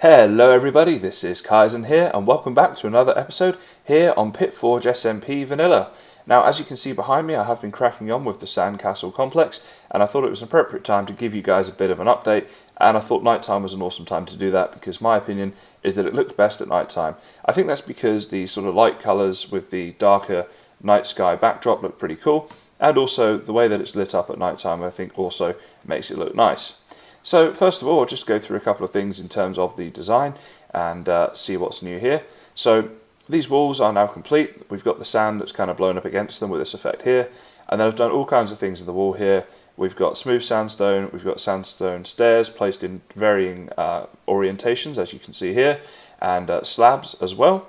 Hello everybody, this is Kysen here and welcome back to another episode here on PitForge SMP Vanilla. Now as you can see behind me, I have been cracking on with the Sandcastle complex and I thought it was an appropriate time to give you guys a bit of an update, and I thought nighttime was an awesome time to do that because my opinion is that it looked best at nighttime. I think that's because the sort of light colours with the darker night sky backdrop look pretty cool, and also the way that it's lit up at nighttime I think also makes it look nice. So first of all, I'll just go through a couple of things in terms of the design and see what's new here. So these walls are now complete. We've got the sand that's kind of blown up against them with this effect here, and then I've done all kinds of things in the wall here. We've got smooth sandstone, we've got sandstone stairs placed in varying orientations, as you can see here, and slabs as well,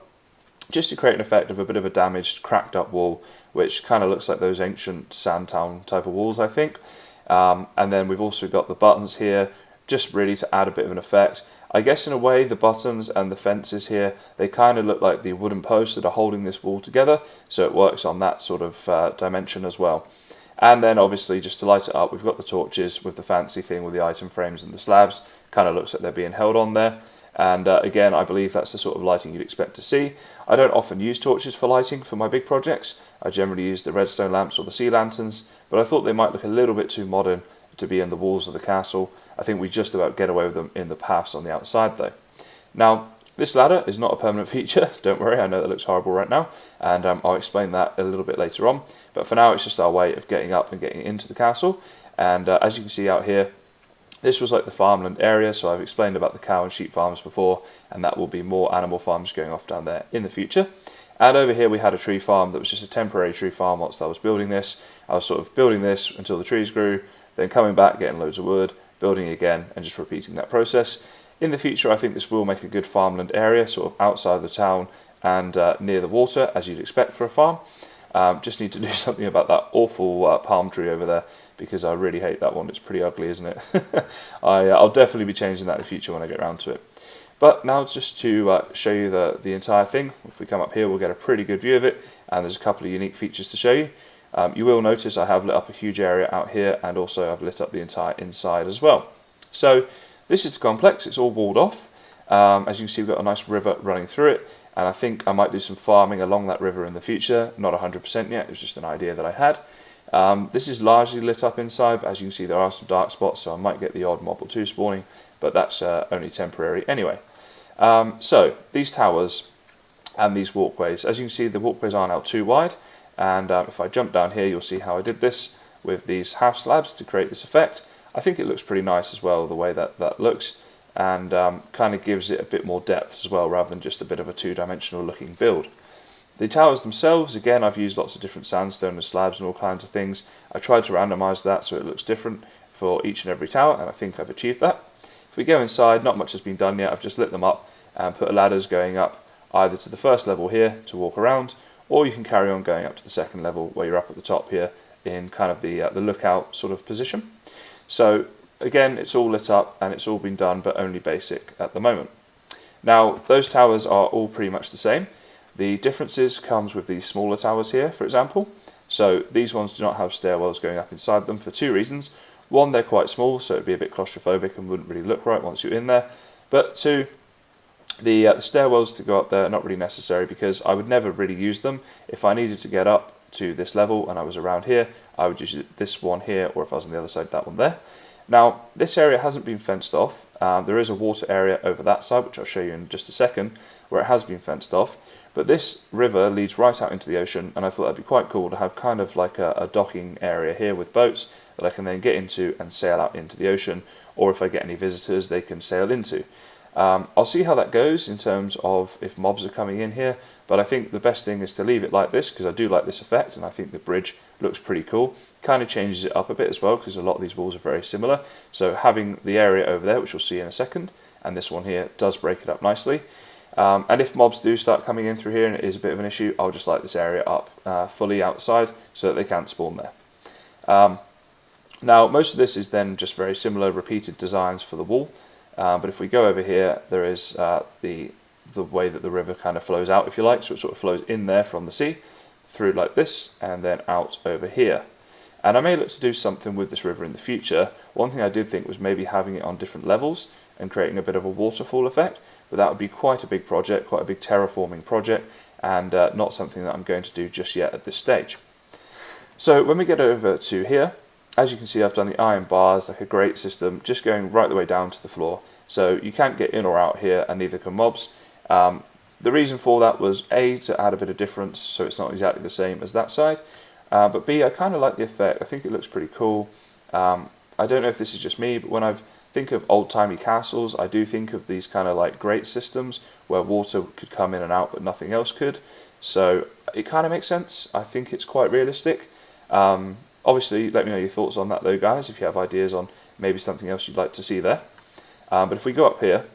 just to create an effect of a bit of a damaged, cracked up wall, which kind of looks like those ancient sand town type of walls, I think. And then we've also got the buttons here, just really to add a bit of an effect. I guess in a way the buttons and the fences here, they kind of look like the wooden posts that are holding this wall together, so it works on that sort of dimension as well. And then obviously just to light it up, we've got the torches with the fancy thing with the item frames and the slabs, kind of looks like they're being held on there. And again, I believe that's the sort of lighting you'd expect to see. I don't often use torches for lighting for my big projects. I generally use the redstone lamps or the sea lanterns, but I thought they might look a little bit too modern to be in the walls of the castle. I think we just about get away with them in the paths on the outside though. Now, this ladder is not a permanent feature, don't worry, I know that looks horrible right now, and I'll explain that a little bit later on. But for now, it's just our way of getting up and getting into the castle. And as you can see out here, this was like the farmland area, so I've explained about the cow and sheep farms before, and that will be more animal farms going off down there in the future. And over here we had a tree farm that was just a temporary tree farm whilst I was building this. I was sort of building this until the trees grew, then coming back, getting loads of wood, building again, and just repeating that process. In the future, I think this will make a good farmland area, sort of outside the town and near the water, as you'd expect for a farm. Just need to do something about that awful palm tree over there, because I really hate that one. It's pretty ugly, isn't it? I'll definitely be changing that in the future when I get around to it. But now just to show you the entire thing, if we come up here we'll get a pretty good view of it, and there's a couple of unique features to show you. You will notice I have lit up a huge area out here, and also I've lit up the entire inside as well. So this is the complex, it's all walled off. As you can see, we've got a nice river running through it, and I think I might do some farming along that river in the future. Not 100% yet, it was just an idea that I had. This is largely lit up inside, but as you can see there are some dark spots, so I might get the odd mob or two spawning, but that's only temporary anyway. So these towers and these walkways, as you can see the walkways are now too wide, and if I jump down here you'll see how I did this with these half slabs to create this effect. I think it looks pretty nice as well, the way that looks, and kind of gives it a bit more depth as well, rather than just a bit of a two-dimensional looking build. The towers themselves, again, I've used lots of different sandstone and slabs and all kinds of things. I tried to randomise that so it looks different for each and every tower, and I think I've achieved that. If we go inside, not much has been done yet. I've just lit them up and put ladders going up either to the first level here to walk around, or you can carry on going up to the second level where you're up at the top here in kind of the lookout sort of position. So again, it's all lit up and it's all been done, but only basic at the moment. Now, those towers are all pretty much the same. The differences comes with these smaller towers here, for example. So these ones do not have stairwells going up inside them for two reasons. One, they're quite small, so it'd be a bit claustrophobic and wouldn't really look right once you're in there. But two, the stairwells to go up there are not really necessary because I would never really use them. If I needed to get up to this level and I was around here, I would use this one here, or if I was on the other side, that one there. Now, this area hasn't been fenced off. There is a water area over that side, which I'll show you in just a second, where it has been fenced off. But this river leads right out into the ocean, and I thought that'd be quite cool to have kind of like a docking area here with boats that I can then get into and sail out into the ocean, or if I get any visitors, they can sail into. I'll see how that goes in terms of if mobs are coming in here, but I think the best thing is to leave it like this because I do like this effect, and I think the bridge looks pretty cool. Kind of changes it up a bit as well because a lot of these walls are very similar. So having the area over there, which we'll see in a second, and this one here does break it up nicely. And if mobs do start coming in through here and it is a bit of an issue, I'll just light this area up fully outside so that they can't spawn there. Now, most of this is then just very similar repeated designs for the wall. But if we go over here, there is the way that the river kind of flows out, if you like. So it sort of flows in there from the sea, through like this, and then out over here. And I may look to do something with this river in the future. One thing I did think was maybe having it on different levels, and creating a bit of a waterfall effect, but that would be quite a big project, quite a big terraforming project, and not something that I'm going to do just yet at this stage. So when we get over to here, as you can see, I've done the iron bars, like a grate system, just going right the way down to the floor. So you can't get in or out here, and neither can mobs. The reason for that was A, to add a bit of difference, so it's not exactly the same as that side, but B, I kind of like the effect. I think it looks pretty cool. I don't know if this is just me, but when I think of old-timey castles, I do think of these kind of like grate systems where water could come in and out but nothing else could. So it kind of makes sense. I think it's quite realistic. Obviously, let me know your thoughts on that though, guys, if you have ideas on maybe something else you'd like to see there. But if we go up here,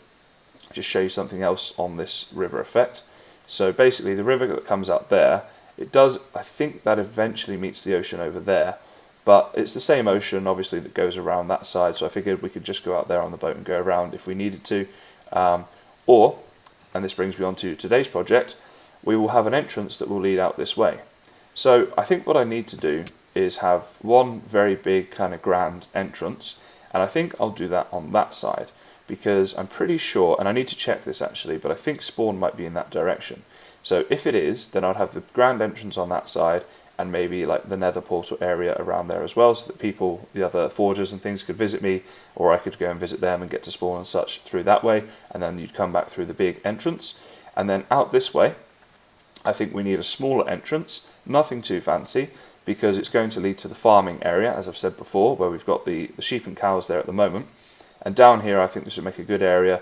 just show you something else on this river effect. So basically the river that comes out there, it does, I think that eventually meets the ocean over there, but it's the same ocean obviously that goes around that side, so I figured we could just go out there on the boat and go around if we needed to. Or, and this brings me on to today's project, we will have an entrance that will lead out this way. So I think what I need to do is have one very big kind of grand entrance, and I think I'll do that on that side, because I'm pretty sure, and I need to check this actually, but I think spawn might be in that direction. So if it is, then I'd have the grand entrance on that side, and maybe like the nether portal area around there as well, so that people, the other forgers and things, could visit me, or I could go and visit them and get to spawn and such through that way, and then you'd come back through the big entrance. And then out this way, I think we need a smaller entrance, nothing too fancy, because it's going to lead to the farming area, as I've said before, where we've got the sheep and cows there at the moment. And down here, I think this would make a good area,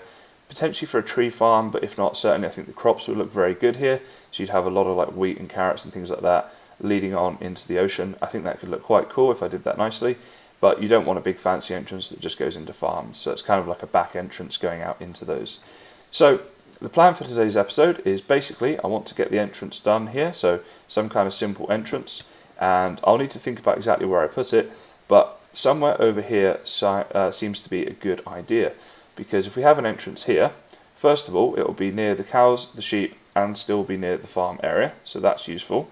potentially for a tree farm, but if not, certainly I think the crops would look very good here. So you'd have a lot of like wheat and carrots and things like that leading on into the ocean. I think that could look quite cool if I did that nicely, but you don't want a big fancy entrance that just goes into farms. So it's kind of like a back entrance going out into those. So the plan for today's episode is basically I want to get the entrance done here, so some kind of simple entrance, and I'll need to think about exactly where I put it, but somewhere over here seems to be a good idea, because if we have an entrance here, first of all, it will be near the cows, the sheep, and still be near the farm area, so that's useful.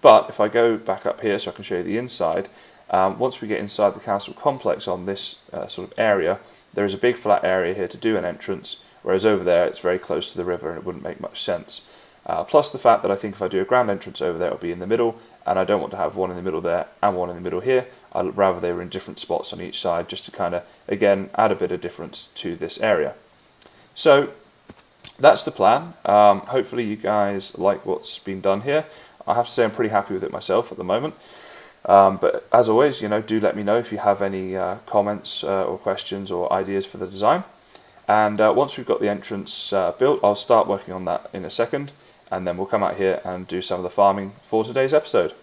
But if I go back up here so I can show you the inside, once we get inside the castle complex on this sort of area, there is a big flat area here to do an entrance, whereas over there it's very close to the river and it wouldn't make much sense. Plus the fact that I think if I do a grand entrance over there, it'll be in the middle, and I don't want to have one in the middle there and one in the middle here. I'd rather they were in different spots on each side, just to kind of, again, add a bit of difference to this area. So that's the plan. Hopefully you guys like what's been done here. I have to say I'm pretty happy with it myself at the moment. But as always, do let me know if you have any comments or questions or ideas for the design. And once we've got the entrance built, I'll start working on that in a second, and then we'll come out here and do some of the farming for today's episode.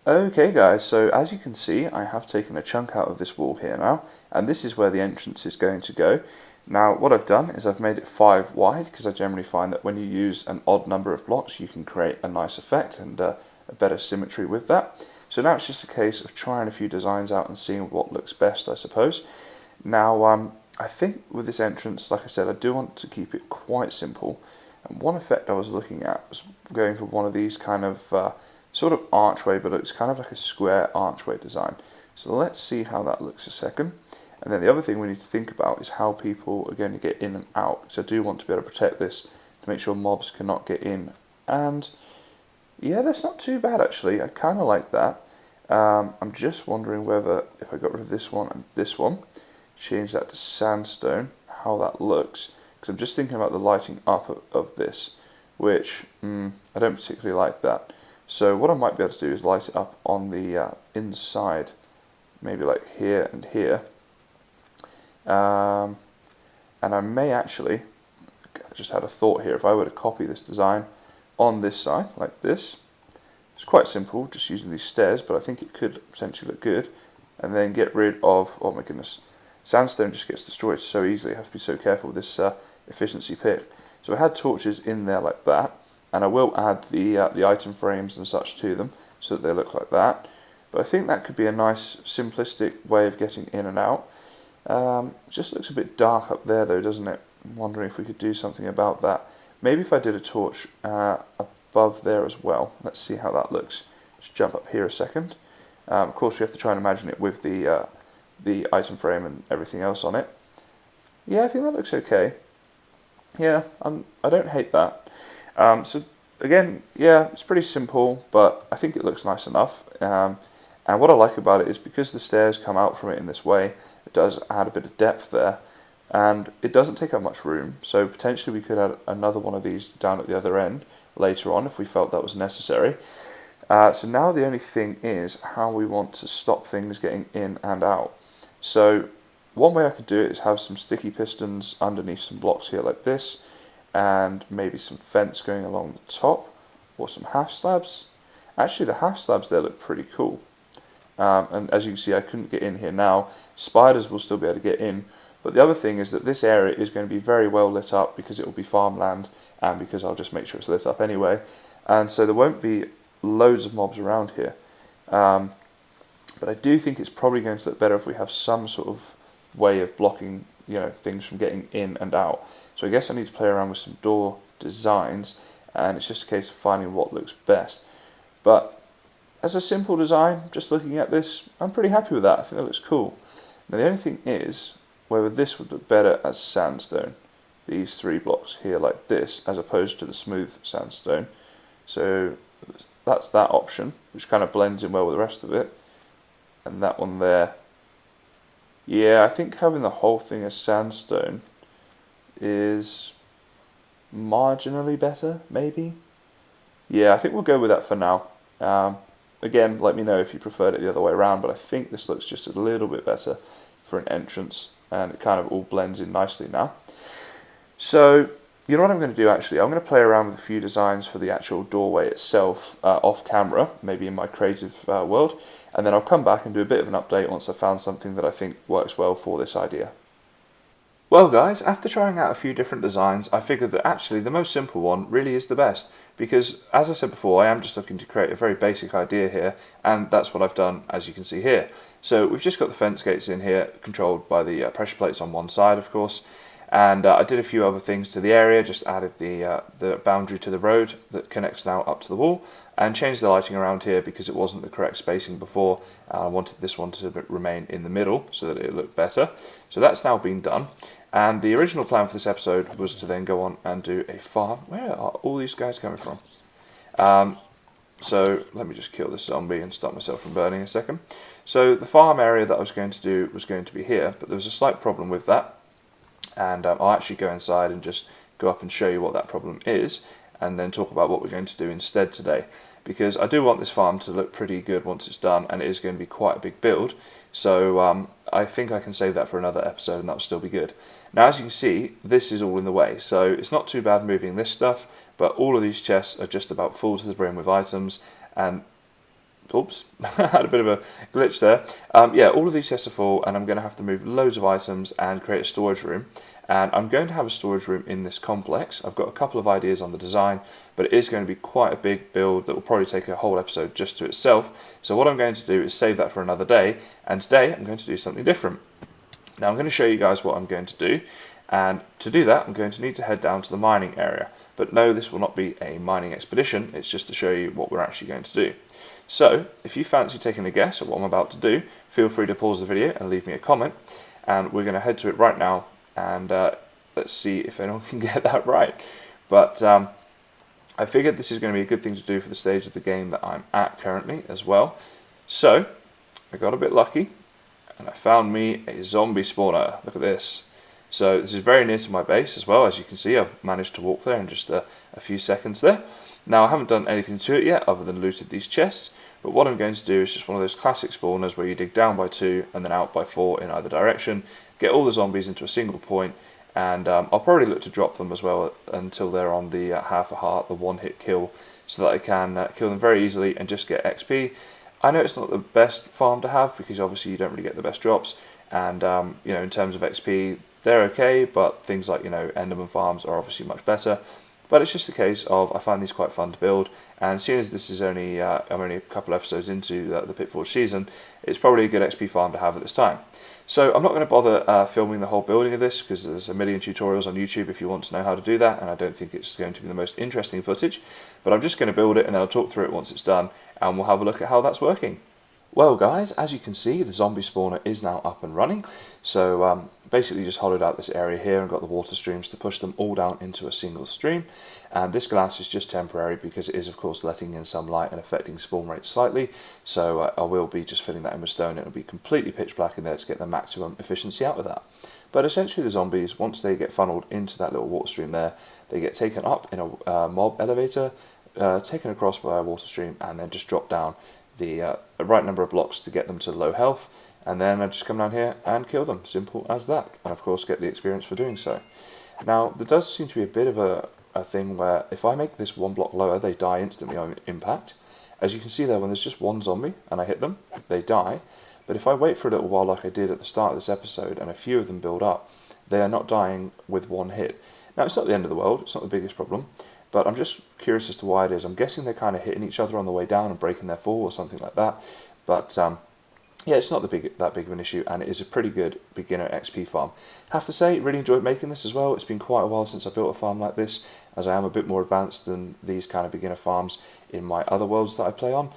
Okay guys, so as you can see, I have taken a chunk out of this wall here now, and this is where the entrance is going to go. Now what I've done is I've made it 5 wide, because I generally find that when you use an odd number of blocks, you can create a nice effect and a better symmetry with that. So now it's just a case of trying a few designs out and seeing what looks best, I suppose. Now I think with this entrance, like I said, I do want to keep it quite simple. And one effect I was looking at was going for one of these kind of sort of archway, but it's kind of like a square archway design. So let's see how that looks a second. And then the other thing we need to think about is how people are going to get in and out. So I do want to be able to protect this to make sure mobs cannot get in. And yeah, that's not too bad actually. I kind of like that. I'm just wondering whether if I got rid of this one and this one, change that to sandstone, how that looks. Because I'm just thinking about the lighting up of this, which I don't particularly like that. So what I might be able to do is light it up on the inside, maybe like here and here. And I may actually, I just had a thought here, if I were to copy this design on this side, like this, it's quite simple, just using these stairs, but I think it could potentially look good. And then get rid of, oh my goodness, sandstone just gets destroyed so easily. I have to be so careful with this efficiency pick. So I had torches in there like that, and I will add the item frames and such to them so that they look like that. But I think that could be a nice simplistic way of getting in and out. It just looks a bit dark up there though, doesn't it? I'm wondering if we could do something about that. Maybe if I did a torch above there as well. Let's see how that looks. Just jump up here a second. Of course we have to try and imagine it with the item frame and everything else on it. Yeah, I think that looks okay. Yeah, I don't hate that. So again, yeah, it's pretty simple, but I think it looks nice enough. And what I like about it is because the stairs come out from it in this way, it does add a bit of depth there, and it doesn't take up much room. So potentially we could add another one of these down at the other end later on if we felt that was necessary. So now the only thing is how we want to stop things getting in and out. So one way I could do it is have some sticky pistons underneath some blocks here like this, and maybe some fence going along the top, or some half slabs. Actually, the half slabs there look pretty cool. And as you can see, I couldn't get in here now. Spiders will still be able to get in, but the other thing is that this area is going to be very well lit up because it will be farmland, and because I'll just make sure it's lit up anyway. And so there won't be loads of mobs around here. But I do think it's probably going to look better if we have some sort of way of blocking, things from getting in and out. So I guess I need to play around with some door designs, and it's just a case of finding what looks best. But as a simple design, just looking at this, I'm pretty happy with that. I think that looks cool. Now the only thing is whether this would look better as sandstone. These 3 blocks here like this, as opposed to the smooth sandstone. So that's that option, which kind of blends in well with the rest of it. And that one there. Yeah, I think having the whole thing as sandstone is marginally better, maybe. Yeah, I think we'll go with that for now. Again, let me know if you preferred it the other way around, but I think this looks just a little bit better for an entrance, and it kind of all blends in nicely now. So, you know what I'm going to do actually? I'm going to play around with a few designs for the actual doorway itself off camera, maybe in my creative world, and then I'll come back and do a bit of an update once I've found something that I think works well for this idea. Well guys, after trying out a few different designs, I figured that actually the most simple one really is the best, because as I said before, I am just looking to create a very basic idea here, and that's what I've done, as you can see here. So we've just got the fence gates in here, controlled by the pressure plates on one side, of course, and I did a few other things to the area, just added the boundary to the road that connects now up to the wall, and changed the lighting around here because it wasn't the correct spacing before. I wanted this one to remain in the middle so that it looked better. So that's now been done. And the original plan for this episode was to then go on and do a farm. Where are all these guys coming from? So let me just kill this zombie and stop myself from burning a second. So the farm area that I was going to do was going to be here, but there was a slight problem with that. And I'll actually go inside and just go up and show you what that problem is, and then talk about what we're going to do instead today. Because I do want this farm to look pretty good once it's done, and it is going to be quite a big build. So I think I can save that for another episode, and that'll still be good. Now, as you can see, this is all in the way, so it's not too bad moving this stuff, but all of these chests are just about full to the brim with items, and oops, I had a bit of a glitch there. Yeah, all of these chests are full, and I'm going to have to move loads of items and create a storage room. And I'm going to have a storage room in this complex. I've got a couple of ideas on the design, but it is going to be quite a big build that will probably take a whole episode just to itself. So what I'm going to do is save that for another day, and today I'm going to do something different. Now I'm going to show you guys what I'm going to do, and to do that I'm going to need to head down to the mining area. But no, this will not be a mining expedition, it's just to show you what we're actually going to do. So if you fancy taking a guess at what I'm about to do, feel free to pause the video and leave me a comment, and we're going to head to it right now. And let's see if anyone can get that right. But I figured this is going to be a good thing to do for the stage of the game that I'm at currently as well. So I got a bit lucky and I found me a zombie spawner. Look at this. So this is very near to my base as well. As you can see, I've managed to walk there in just a few seconds there. Now I haven't done anything to it yet other than looted these chests. But what I'm going to do is just one of those classic spawners where you dig down by 2 and then out by 4 in either direction. Get all the zombies into a single point, and I'll probably look to drop them as well until they're on the half a heart, the one-hit kill, so that I can kill them very easily and just get XP. I know it's not the best farm to have because obviously you don't really get the best drops, and in terms of XP they're okay, but things like Enderman farms are obviously much better. But it's just a case of I find these quite fun to build, and seeing as this is only I'm only a couple episodes into the PitForge season, it's probably a good XP farm to have at this time. So I'm not going to bother filming the whole building of this because there's a million tutorials on YouTube if you want to know how to do that, and I don't think it's going to be the most interesting footage. But I'm just going to build it and then I'll talk through it once it's done, and we'll have a look at how that's working. Well guys, as you can see, the zombie spawner is now up and running. So basically just hollowed out this area here and got the water streams to push them all down into a single stream. And this glass is just temporary because it is of course letting in some light and affecting spawn rate slightly. So I will be just filling that in with stone. It will be completely pitch black in there to get the maximum efficiency out of that. But essentially the zombies, once they get funneled into that little water stream there, they get taken up in a mob elevator, taken across by a water stream, and then just drop down the right number of blocks to get them to low health, and then I just come down here and kill them, simple as that, and of course get the experience for doing so. Now there does seem to be a bit of a thing where if I make this one block lower, they die instantly on impact. As you can see there, when there's just one zombie and I hit them, they die, but if I wait for a little while like I did at the start of this episode and a few of them build up, they are not dying with one hit. Now it's not the end of the world, it's not the biggest problem, but I'm just curious as to why it is. I'm guessing they're kind of hitting each other on the way down and breaking their fall or something like that. But yeah, it's not that big of an issue, and it is a pretty good beginner XP farm. Have to say, really enjoyed making this as well. It's been quite a while since I built a farm like this, as I am a bit more advanced than these kind of beginner farms in my other worlds that I play on.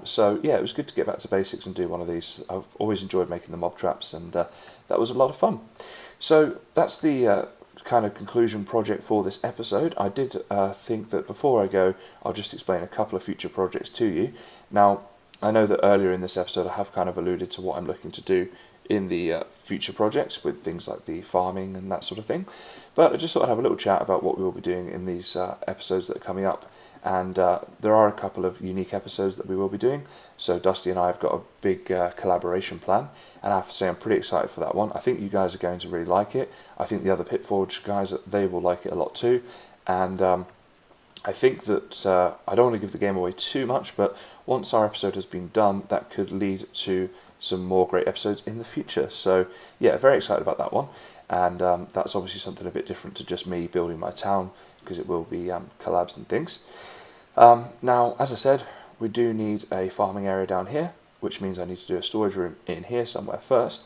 So yeah, it was good to get back to basics and do one of these. I've always enjoyed making the mob traps, and that was a lot of fun. So that's the kind of conclusion project for this episode. I did think that before I go, I'll just explain a couple of future projects to you. Now, I know that earlier in this episode I have kind of alluded to what I'm looking to do in the future projects with things like the farming and that sort of thing, but I just thought I'd have a little chat about what we will be doing in these episodes that are coming up. And there are a couple of unique episodes that we will be doing. So Dusty and I have got a big collaboration plan, and I have to say I'm pretty excited for that one. I think you guys are going to really like it. I think the other PitForge guys, they will like it a lot too. And I think that I don't want to give the game away too much, but once our episode has been done, that could lead to some more great episodes in the future. So yeah, very excited about that one. And that's obviously something a bit different to just me building my town, because it will be collabs and things. Now, as I said, we do need a farming area down here, which means I need to do a storage room in here somewhere first.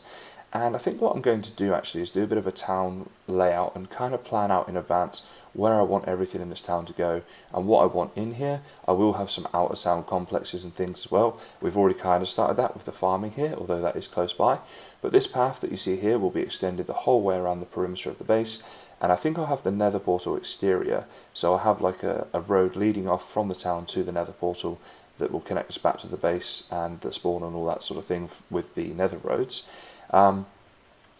And I think what I'm going to do actually is do a bit of a town layout and kind of plan out in advance where I want everything in this town to go and what I want in here. I will have some outer town complexes and things as well. We've already kind of started that with the farming here, although that is close by. But this path that you see here will be extended the whole way around the perimeter of the base. And I think I'll have the nether portal exterior, so I'll have like a road leading off from the town to the nether portal that will connect us back to the base and the spawn and all that sort of thing with the nether roads.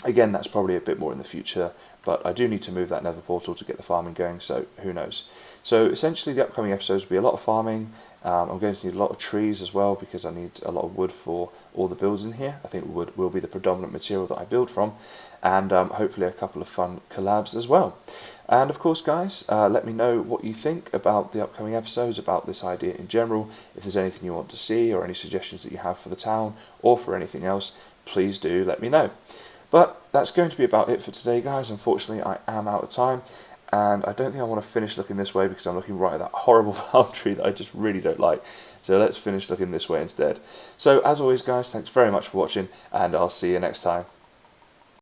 Again, that's probably a bit more in the future, but I do need to move that nether portal to get the farming going, so who knows. So essentially the upcoming episodes will be a lot of farming. I'm going to need a lot of trees as well, because I need a lot of wood for all the builds in here. I think wood will be the predominant material that I build from, and hopefully a couple of fun collabs as well. And of course guys, let me know what you think about the upcoming episodes, about this idea in general. If there's anything you want to see or any suggestions that you have for the town or for anything else, please do let me know. But that's going to be about it for today guys. Unfortunately I am out of time, and I don't think I want to finish looking this way because I'm looking right at that horrible palm tree that I just really don't like. So let's finish looking this way instead. So as always guys, thanks very much for watching, and I'll see you next time.